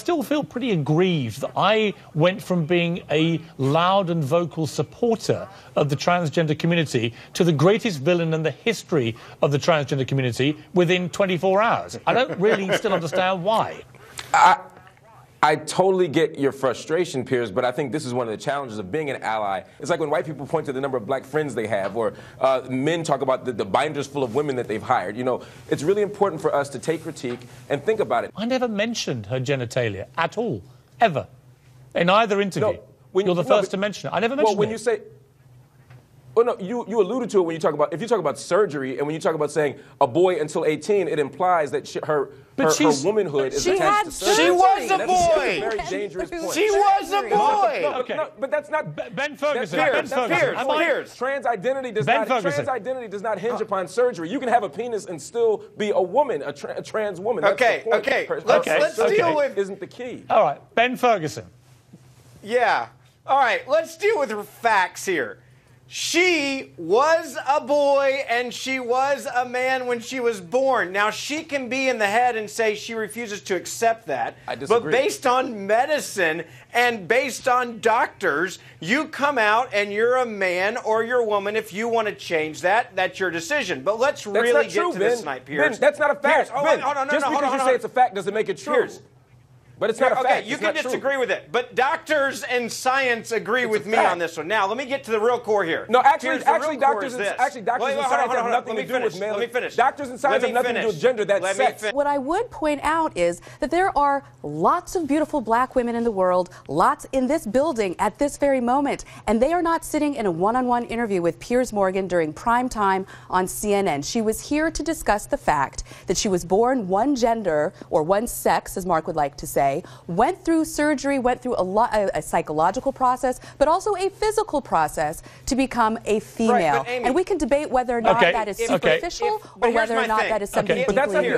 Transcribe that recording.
still feel pretty aggrieved that I went from being a loud and vocal supporter of the transgender community to the greatest villain in the history of the transgender community within 24 hours. I don't really still understand why. I totally get your frustration, Piers, but I think this is one of the challenges of being an ally. It's like when white people point to the number of black friends they have, or men talk about the binders full of women that they've hired. You know, it's really important for us to take critique and think about it. I never mentioned her genitalia at all, ever, in either interview. No, You're the first to mention it. I never mentioned it. Well, when you say... Well, no, you alluded to it when you talk about, if you talk about surgery and when you talk about saying a boy until 18, it implies that her womanhood is attached to surgery. She was a boy. That's a very dangerous point. She was a boy. Okay. No, but that's not... Ben Ferguson. Piers. Trans identity does not hinge upon surgery. You can have a penis and still be a woman, a trans woman. That's the point. Okay. Let's deal with... Isn't the key. All right, Ben Ferguson. Yeah. All right, let's deal with her facts here. She was a boy and she was a man when she was born. Now, she can be in the head and say she refuses to accept that. I disagree. But based on medicine and based on doctors, you come out and you're a man or you're a woman. If you want to change that, that's your decision. But let's really get to this tonight, Piers. Ben, that's not a fact. Ben, just because you say it's a fact doesn't make it true. Piers. But it's not a fact. Okay, you can disagree with it. But doctors and science agree with me on this one. Now, let me get to the real core here. No, actually, doctors and science have nothing to do with male. Let me finish. Doctors and science have nothing to do with gender. That's sex. What I would point out is that there are lots of beautiful black women in the world, lots in this building at this very moment, and they are not sitting in a one-on-one interview with Piers Morgan during prime time on CNN. She was here to discuss the fact that she was born one gender, or one sex, as Marc would like to say, went through surgery, went through a psychological process, but also a physical process to become a female. Right, Amy, and we can debate whether or not that is superficial or whether or not that is something deeply ingrained.